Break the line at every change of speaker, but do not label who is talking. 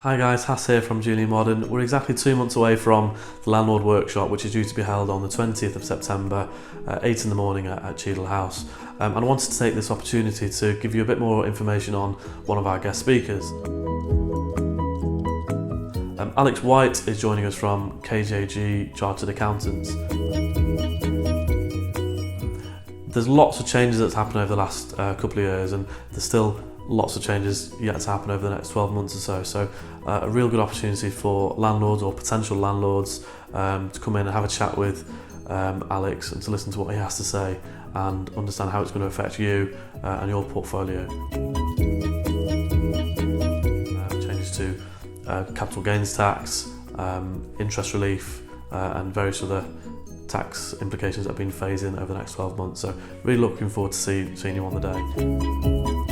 Hi guys, Hass here from Julian Modern. We're exactly 2 months away from the Landlord Workshop, which is due to be held on the 20th of September at 8 in the morning at Cheadle House. And I wanted to take this opportunity to give you a bit more information on one of our guest speakers. Alex White is joining us from KJG Chartered Accountants. There's lots of changes that's happened over the last couple of years, and there's still lots of changes yet to happen over the next 12 months or so. So a real good opportunity for landlords or potential landlords to come in and have a chat with Alex and to listen to what he has to say and understand how it's going to affect you and your portfolio. Changes to capital gains tax, interest relief and various other tax implications that have been phased in over the next 12 months. So really looking forward to seeing you on the day.